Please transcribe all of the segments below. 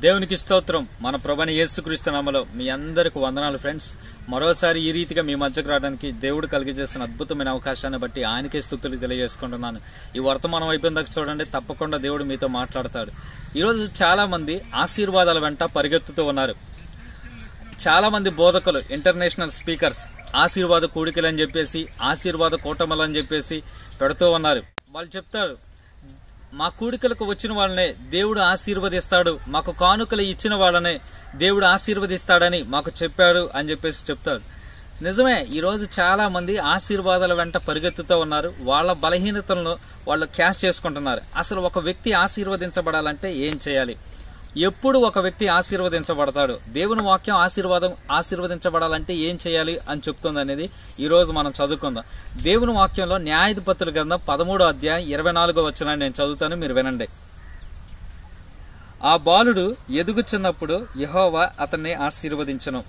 దేవునికి స్తోత్రం. మన ప్రభువైన యేసుక్రీస్తు నామములో మీ అందరికి వందనాలు ఫ్రెండ్స్. మరోసారి ఈ రీతిగా మీ మధ్యకు రావడానికి దేవుడు కలిగజేస్తున్న అద్భుతమైన అవకాశాన్ని బట్టి ఆయనకే స్తుతులు తెలియజేసుకుంటున్నాను. ఈ వర్తమానం అయిపోయిందాక చూడండి, తప్పకుండా దేవుడు మీతో మాట్లాడతాడు. ఈరోజు చాలా మంది ఆశీర్వాదాల వెంట పరిగెత్తుతూ ఉన్నారు. చాలా మంది బోధకులు, ఇంటర్నేషనల్ స్పీకర్స్ ఆశీర్వాద కూడికలు అని చెప్పేసి, ఆశీర్వాద కూటములు అని చెప్పేసి పెడుతూ ఉన్నారు. వాళ్ళు చెప్తారు, మా కూడికలకు వచ్చిన వాళ్ళనే దేవుడు ఆశీర్వదిస్తాడు, మాకు కానుకలు ఇచ్చిన వాళ్ళనే దేవుడు ఆశీర్వదిస్తాడని మాకు చెప్పాడు అని చెప్పేసి చెప్తాడు. నిజమే, ఈరోజు చాలా మంది ఆశీర్వాదాల వెంట పరిగెత్తుతూ ఉన్నారు. వాళ్ళ బలహీనతలను వాళ్ళు క్యాష్ చేసుకుంటున్నారు. అసలు ఒక వ్యక్తి ఆశీర్వదించబడాలంటే ఏం చేయాలి? ఎప్పుడు ఒక వ్యక్తి ఆశీర్వదించబడతాడు? దేవుని వాక్యం ఆశీర్వదించబడాలంటే ఏం చేయాలి అని చెప్తుంది అనేది ఈ రోజు మనం చదువుకుందాం. దేవుని వాక్యంలో న్యాయాధిపతుల గ్రంథం 13వ అధ్యాయం 24వ వచనాన్ని నేను చదువుతాను, మీరు వినండి. ఆ బాలుడు ఎదుగుచున్నప్పుడు యెహోవా అతన్ని ఆశీర్వదించెను.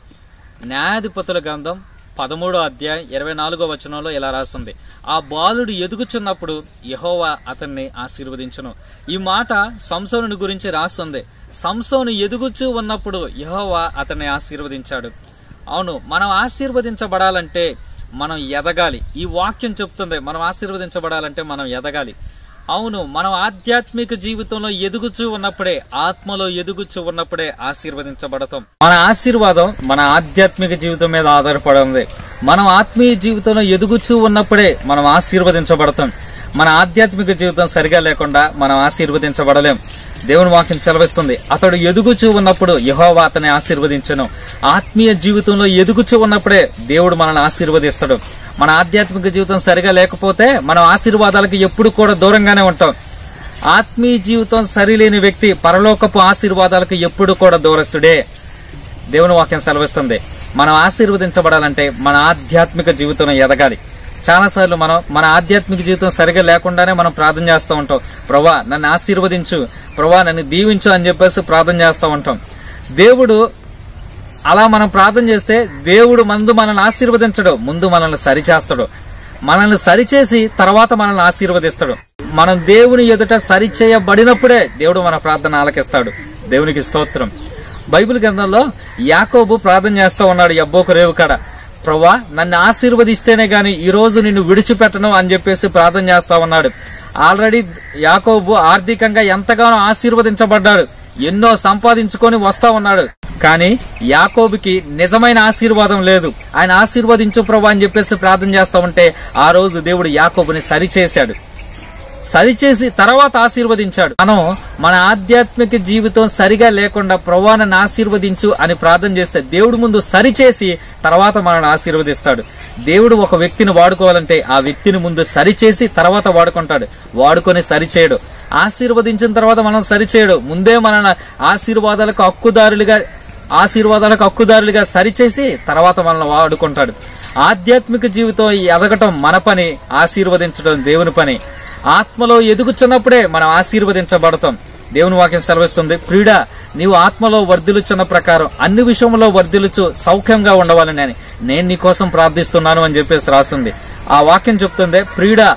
న్యాయాధిపతుల గ్రంథం 13వ అధ్యాయం 24వ వచనంలో ఇలా రాస్తుంది, ఆ బాలుడు ఎదుగుచున్నప్పుడు యెహోవా అతన్ని ఆశీర్వదించెను. ఈ మాట సంసోను గురించి రాస్తుంది. సంసోను ఎదుగుచూ ఉన్నప్పుడు యెహోవా అతన్ని ఆశీర్వదించాడు. అవును, మనం ఆశీర్వదించబడాలంటే మనం ఎదగాలి. ఈ వాక్యం చెప్తుంది, మనం ఆశీర్వదించబడాలంటే మనం ఎదగాలి. అవును, మనం ఆధ్యాత్మిక జీవితంలో ఎదుగుచూ ఉన్నప్పుడే, ఆత్మలో ఎదుగుచూ ఉన్నప్పుడే ఆశీర్వదించబడతాం. మన ఆశీర్వాదం మన ఆధ్యాత్మిక జీవితం మీద ఆధారపడి ఉంది. మనం ఆత్మీయ జీవితంలో ఎదుగుచూ ఉన్నప్పుడే మనం ఆశీర్వదించబడతాం. మన ఆధ్యాత్మిక జీవితం సరిగా లేకుండా మనం ఆశీర్వదించబడలేం. దేవుని వాక్యం సెలవిస్తుంది, అతడు ఎదుగుచూ ఉన్నప్పుడు యెహోవా అతన్ని ఆశీర్వదించెను. ఆత్మీయ జీవితంలో ఎదుగుచూ ఉన్నప్పుడే దేవుడు మనల్ని ఆశీర్వదిస్తాడు. మన ఆధ్యాత్మిక జీవితం సరిగా లేకపోతే మనం ఆశీర్వాదాలకు ఎప్పుడు కూడా దూరంగానే ఉంటాం. ఆత్మీయ జీవితం సరిలేని వ్యక్తి పరలోకపు ఆశీర్వాదాలకు ఎప్పుడు కూడా దూరస్తుడే. దేవుని వాక్యం సెలవిస్తుంది, మనం ఆశీర్వదించబడాలంటే మన ఆధ్యాత్మిక జీవితంలో ఎదగాలి. చాలాసార్లు మనం మన ఆధ్యాత్మిక జీవితం సరిగా లేకుండానే మనం ప్రార్థన చేస్తూ ఉంటాం. ప్రభా నన్ను ఆశీర్వదించు, ప్రభా నన్ను దీవించు అని చెప్పేసి ప్రార్థన చేస్తూ ఉంటాం. దేవుడు అలా మనం ప్రార్థన చేస్తే దేవుడు మనల్ని ఆశీర్వదించడు, ముందు మనల్ని సరిచేస్తాడు. మనల్ని సరిచేసి తర్వాత మనల్ని ఆశీర్వదిస్తాడు. మనం దేవుని ఎదుట సరిచేయబడినప్పుడే దేవుడు మన ప్రార్థన ఆలకిస్తాడు. దేవునికి స్తోత్రం. బైబిల్ గ్రంథంలో యాకోబు ప్రార్థన చేస్తూ ఉన్నాడు యబ్బోకు రేవు కాడ, ప్రభా నన్ను ఆశీర్వదిస్తేనే గాని ఈ రోజు నిన్ను విడిచిపెట్టను అని చెప్పేసి ప్రార్థన చేస్తా ఉన్నాడు. ఆల్రెడీ యాకోబు ఆర్థికంగా ఎంతగానో ఆశీర్వదించబడ్డాడు, ఎన్నో సంపాదించుకొని వస్తా ఉన్నాడు. కానీ యాకోబుకి నిజమైన ఆశీర్వాదం లేదు. ఆయన ఆశీర్వదించు ప్రభా అని చెప్పేసి ప్రార్థన చేస్తా ఉంటే ఆ రోజు దేవుడు యాకోబుని సరిచేసి తర్వాత ఆశీర్వదించాడు. మనం మన ఆధ్యాత్మిక జీవితం సరిగా లేకుండా ప్రభువా నన్ను ఆశీర్వదించు అని ప్రార్థన చేస్తే దేవుడు ముందు సరిచేసి తర్వాత మనల్ని ఆశీర్వదిస్తాడు. దేవుడు ఒక వ్యక్తిని వాడుకోవాలంటే ఆ వ్యక్తిని ముందు సరిచేసి తర్వాత వాడుకుంటాడు. వాడుకొని సరిచేయడు. ఆశీర్వదించిన తర్వాత మనం సరిచేయడు, ముందే మన ఆశీర్వాదాలకు హక్కుదారులుగా సరిచేసి తర్వాత మనల్ని వాడుకుంటాడు. ఆధ్యాత్మిక జీవితం ఎదగటం మన పని, ఆశీర్వదించడం దేవుని పని. ఆత్మలో ఎదుగుచున్నప్పుడే మనం ఆశీర్వదించబడతాం. దేవుని వాక్యం సెలవిస్తుంది, ప్రియుడా నీవు ఆత్మలో వర్ధిల్లుచున్న ప్రకారం అన్ని విషయంలో వర్ధిల్లుచు సౌఖ్యంగా ఉండవాలని నేను నీకోసం ప్రార్థిస్తున్నాను అని చెప్పేసి రాస్తుంది. ఆ వాక్యం చెప్తుంది, ప్రియుడా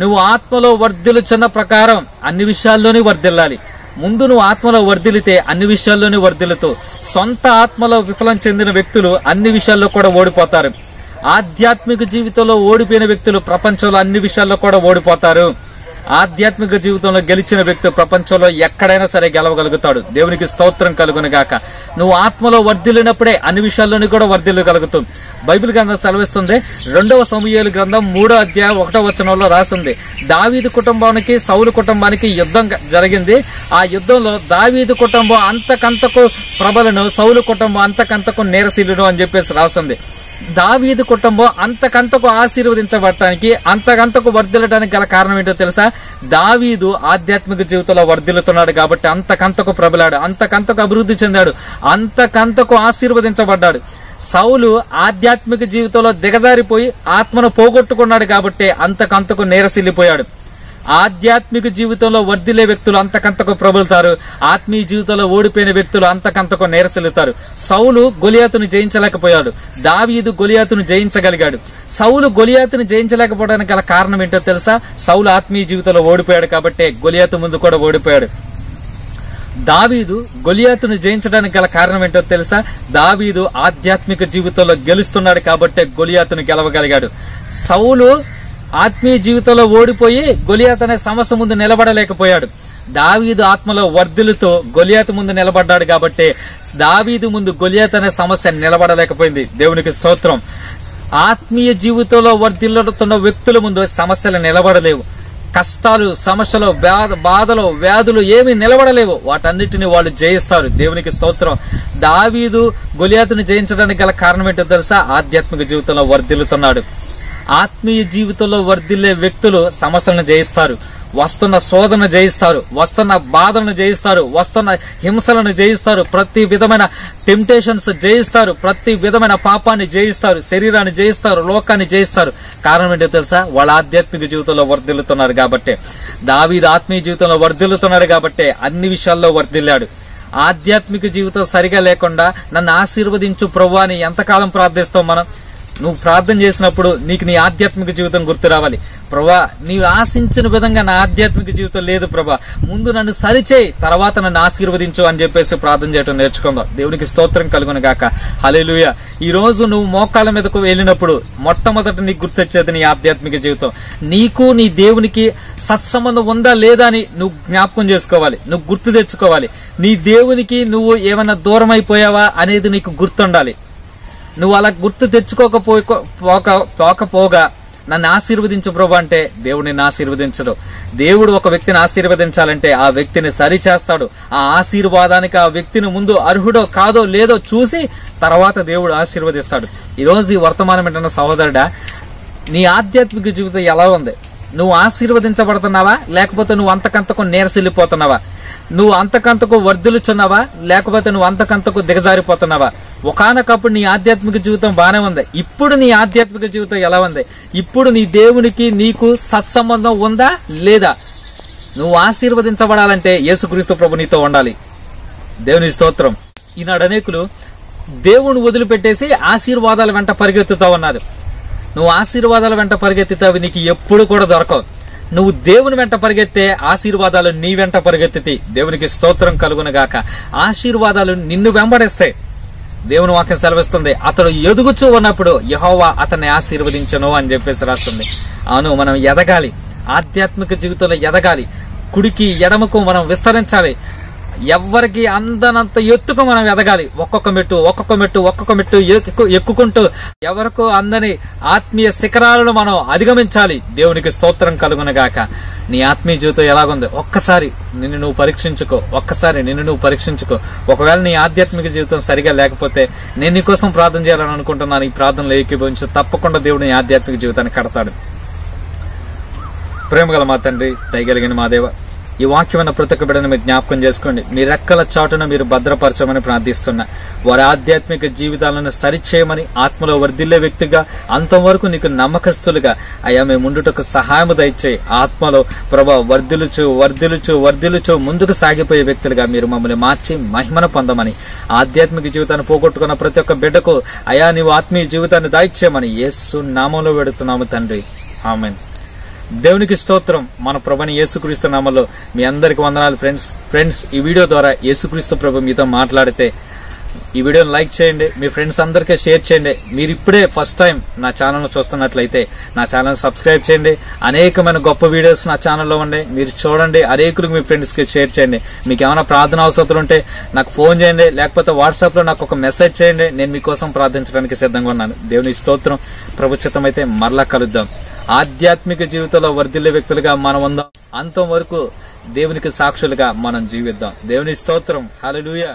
నువ్వు ఆత్మలో వర్ధిల్లుచున్న ప్రకారం అన్ని విషయాల్లోనే వర్ధిల్లాలి. ముందు నువ్వు ఆత్మలో వర్ధిల్లితే అన్ని విషయాల్లోనే వర్ధిల్లుతూ, సొంత ఆత్మలో విఫలం చెందిన వ్యక్తులు అన్ని విషయాల్లో కూడా ఓడిపోతారు. ఆధ్యాత్మిక జీవితంలో ఓడిపోయిన వ్యక్తులు ప్రపంచంలో అన్ని విషయాల్లో కూడా ఓడిపోతారు. ఆధ్యాత్మిక జీవితంలో గెలిచిన వ్యక్తి ప్రపంచంలో ఎక్కడైనా సరే గెలవగలుగుతాడు. దేవునికి స్తోత్రం కలుగును గాక. నువ్వు ఆత్మలో వర్ధిల్లినప్పుడే అన్ని విషయాల్లోని కూడా వర్ధిల్లగలుగుతాం. బైబిల్ గ్రంథం సెలవిస్తుంది, 2వ సమూయేలు గ్రంథం 3వ అధ్యాయం 1వ వచనంలో రాసింది, దావీదు కుటుంబానికి సౌలు కుటుంబానికి యుద్ధం జరిగింది. ఆ యుద్ధంలో దావీదు కుటుంబం అంతకంతకు ప్రబలను, సౌలు కుటుంబం అంతకంతకు నీరశీలును అని చెప్పేసి రాసింది. దావీదు కుటుంబం అంతకంతకు ఆశీర్వదించబడటానికి, అంతకంతకు వర్ధిల్లడానికి గల కారణం ఏంటో తెలుసా? దావీదు ఆధ్యాత్మిక జీవితంలో వర్ధిల్లుతున్నాడు కాబట్టి అంతకంతకు ప్రబలాడు, అంతకంతకు అభివృద్ధి చెందాడు, అంతకంతకు ఆశీర్వదించబడ్డాడు. సౌలు ఆధ్యాత్మిక జీవితంలో దిగజారిపోయి ఆత్మను పోగొట్టుకున్నాడు కాబట్టి అంతకంతకు నీరసిల్లిపోయాడు. ఆధ్యాత్మిక జీవితంలో వర్ధిల్లే వ్యక్తులు అంతకంతకు ప్రబలుతారు, ఆత్మీయ జీవితంలో ఓడిపోయిన వ్యక్తులు అంతకంతకు నీరసిల్లుతారు. సౌలు గొలియాతును జయించలేకపోయాడు, దావీదు గొలియాతును జయించగలిగాడు. సౌలు గొలియాతును జయించలేకపోవడానికి గల కారణం ఏంటో తెలుసా? సౌలు ఆత్మీయ జీవితంలో ఓడిపోయాడు కాబట్టి గొలియాతు ముందు కూడా ఓడిపోయాడు. దావీదు గొలియాతును జయించడానికి గల కారణం ఏంటో తెలుసా? దావీదు ఆధ్యాత్మిక జీవితంలో గెలుస్తున్నాడు కాబట్టి గొలియాతును గెలవగలిగాడు. సౌలు ఆత్మీయ జీవితంలో ఓడిపోయి గొలియాతు అనే సమస్య ముందు నిలబడలేకపోయాడు. దావీదు ఆత్మలో వర్ధిల్లుతో గొలియాతు ముందు నిలబడ్డాడు కాబట్టి దావీదు ముందు గొలియాతు అనే సమస్య నిలబడలేకపోయింది. దేవునికి స్తోత్రం. ఆత్మీయ జీవితంలో వర్ధిల్లుతున్న వ్యక్తుల ముందు సమస్యలు నిలబడలేవు. కష్టాలు, సమస్యలు, బాధలు, వ్యాధులు ఏమీ నిలబడలేవు. వాటన్నిటిని వాళ్ళు జయిస్తారు. దేవునికి స్తోత్రం. దావీదు గొలియాతుని జయించడానికి గల కారణం ఏంటో తెలుసా? ఆధ్యాత్మిక జీవితంలో వర్ధిల్లుతున్నాడు. ఆత్మీయ జీవితంలో వర్ధిల్లే వ్యక్తులు సమస్యలను జయిస్తారు, వస్తున్న శోధన జయిస్తారు, వస్తున్న బాధలను జయిస్తారు, వస్తున్న హింసలను జయిస్తారు, ప్రతి విధమైన టెంప్టేషన్స్ జయిస్తారు, ప్రతి విధమైన పాపాన్ని జయిస్తారు, శరీరాన్ని జయిస్తారు, లోకాన్ని జయిస్తారు. కారణం ఏంటో తెలుసా? వాళ్ళ ఆధ్యాత్మిక జీవితంలో వర్ధిల్లుతున్నారు కాబట్టి. దావీదు ఆత్మీయ జీవితంలో వర్ధిల్లుతున్నాడు కాబట్టి అన్ని విషయాల్లో వర్ధిల్లాడు. ఆధ్యాత్మిక జీవితం సరిగా లేకుండా నన్ను ఆశీర్వదించు ప్రభువా అని ఎంతకాలం ప్రార్థిస్తాం మనం? నువ్వు ప్రార్థన చేసినప్పుడు నీకు నీ ఆధ్యాత్మిక జీవితం గుర్తు రావాలి. ప్రభా, నీవు ఆశించిన విధంగా నా ఆధ్యాత్మిక జీవితం లేదు ప్రభా, ముందు నన్ను సరిచేయి, తర్వాత నన్ను ఆశీర్వదించు అని చెప్పేసి ప్రార్థన చేయడం నేర్చుకుందాం. దేవునికి స్తోత్రం కలుగును గాక. హల్లెలూయా. ఈ రోజు నువ్వు మోకాళ్ళ మీదకు వెళ్ళినప్పుడు మొట్టమొదట నీకు గుర్తొచ్చేది నీ ఆధ్యాత్మిక జీవితం. నీకు నీ దేవునికి సత్సంబంధం ఉందా లేదా అని నువ్వు జ్ఞాపకం చేసుకోవాలి, నువ్వు గుర్తు తెచ్చుకోవాలి. నీ దేవునికి నువ్వు ఏమైనా దూరం అయిపోయావా అనేది నీకు గుర్తుండాలి. నువ్వు అలా గుర్తు తెచ్చుకోకపోగా నన్ను ఆశీర్వదించు ప్రభు అంటే దేవుడు నిన్ను ఆశీర్వదించడు. దేవుడు ఒక వ్యక్తిని ఆశీర్వదించాలంటే ఆ వ్యక్తిని సరిచేస్తాడు. ఆ ఆశీర్వాదానికి ఆ వ్యక్తిని ముందు అర్హుడో కాదో లేదో చూసి తర్వాత దేవుడు ఆశీర్వదిస్తాడు. ఈ రోజు ఈ వర్తమానం ఏంటన్న సహోదరుడా, నీ ఆధ్యాత్మిక జీవితం ఎలా ఉంది? నువ్వు ఆశీర్వదించబడుతున్నావా లేకపోతే నువ్వు అంతకంతకు నీరసిల్లిపోతున్నావా? నువ్వు అంతకంతకు వర్ధిల్లుచున్నావా లేకపోతే నువ్వు అంతకంతకు దిగజారిపోతున్నావా? ఒకానొకప్పుడు నీ ఆధ్యాత్మిక జీవితం బానే ఉంది. ఇప్పుడు నీ ఆధ్యాత్మిక జీవితం ఎలా ఉంది? ఇప్పుడు నీ దేవునికి నీకు సత్సంబంధం ఉందా లేదా? నువ్వు ఆశీర్వదించబడాలంటే యేసుక్రీస్తు ప్రభు నీతో ఉండాలి. దేవుని స్తోత్రం. ఈనాడు అనేకులు దేవుని వదిలిపెట్టేసి ఆశీర్వాదాల వెంట పరిగెత్తుతా ఉన్నారు. నువ్వు ఆశీర్వాదాల వెంట పరిగెత్తుతావు, నీకు ఎప్పుడు కూడా దొరకవు. నువ్వు దేవుని వెంట పరిగెత్తే ఆశీర్వాదాలు నీ వెంట పరిగెత్తితే. దేవునికి స్తోత్రం కలుగును గాక. ఆశీర్వాదాలు నిన్ను వెంబడిస్తాయి. దేవుని వాక్యం సెలవిస్తుంది, అతడు ఎదుగుచూ ఉన్నప్పుడు యెహోవా అతన్ని ఆశీర్వదించను అని చెప్పేసి రాస్తుంది. అవును, మనం ఎదగాలి, ఆధ్యాత్మిక జీవితంలో ఎదగాలి, కుడికి ఎడమకు మనం విస్తరించాలి. ఎవ్వరికి అందనంత ఎత్తుకు మనం ఎదగాలి. ఒక్కొక్క మెట్టు ఎక్కుకుంటూ ఎవరికో అందని ఆత్మీయ శిఖరాలను మనం అధిగమించాలి. దేవునికి స్తోత్రం కలుగునగాక. నీ ఆత్మీయ జీవితం ఎలాగుంది? ఒక్కసారి నిన్ను నువ్వు పరీక్షించుకో. ఒకవేళ నీ ఆధ్యాత్మిక జీవితం సరిగా లేకపోతే నేను నీ కోసం ప్రార్థన చేయాలని అనుకుంటున్నాను. ఈ ప్రార్థనలో ఏకీభవించు. తప్పకుండా దేవుడు నీ ఆధ్యాత్మిక జీవితాన్ని కడతాడు. ప్రేమగల మా తండ్రి, దయగలిగిన మా దేవ, ఈ వాక్యమైన ప్రతి ఒక్క బిడ్డను మీరు జ్ఞాపకం చేసుకోండి. మీ రెక్కల చాటున మీరు భద్రపరచమని ప్రార్థిస్తున్నా. వారి ఆధ్యాత్మిక జీవితాలను సరిచేయమని, ఆత్మలో వర్ధిల్లే వ్యక్తిగా, అంతవరకు నీకు నమ్మకస్తులుగా అయ్యా మేము ముందుటకు సహాయము దయచేయి. ఆత్మలో ప్రభా వర్ధిల్లుచు ముందుకు సాగిపోయే వ్యక్తులుగా మీరు మమ్మల్ని మార్చి మహిమను పొందమని, ఆధ్యాత్మిక జీవితాన్ని పోగొట్టుకున్న ప్రతి ఒక్క బిడ్డకు అయ్యా నీవు ఆత్మీయ జీవితాన్ని దయచేయమని యేసు నామంలో వేడుతున్నాము తండ్రి. ఆమేన్. దేవునికి స్తోత్రం. మన ప్రభుని యేసుక్రీస్తు నామములో మీ అందరికి వందనాలు ఫ్రెండ్స్. ఈ వీడియో ద్వారా యేసుక్రీస్తు ప్రభు మీతో మాట్లాడితే ఈ వీడియోని లైక్ చేయండి, మీ ఫ్రెండ్స్ అందరికీ షేర్ చేయండి. మీరు ఇప్పుడే ఫస్ట్ టైం నా ఛానల్ చూస్తున్నట్లయితే నా ఛానల్ సబ్స్క్రైబ్ చేయండి. అనేకమైన గొప్ప వీడియోస్ నా ఛానల్లో ఉన్నాయి, మీరు చూడండి. అనేకులకు మీ ఫ్రెండ్స్ కి షేర్ చేయండి. మీకు ఏమైనా ప్రార్థన అవసరం ఉంటే నాకు ఫోన్ చేయండి, లేకపోతే వాట్సాప్ లో నాకు ఒక మెసేజ్ చేయండి. నేను మీకోసం ప్రార్థించడానికి సిద్ధంగా ఉన్నాను. దేవుని స్తోత్రం. ప్రభు చిత్తమైతే మరలా కలుద్దాం. ఆధ్యాత్మిక జీవితంలో వర్ధిల్లే వ్యక్తులుగా మనం ఉందాం. అంతవరకు దేవునికి సాక్షులుగా మనం జీవిద్దాం. దేవుని స్తోత్రం. హల్లెలూయా.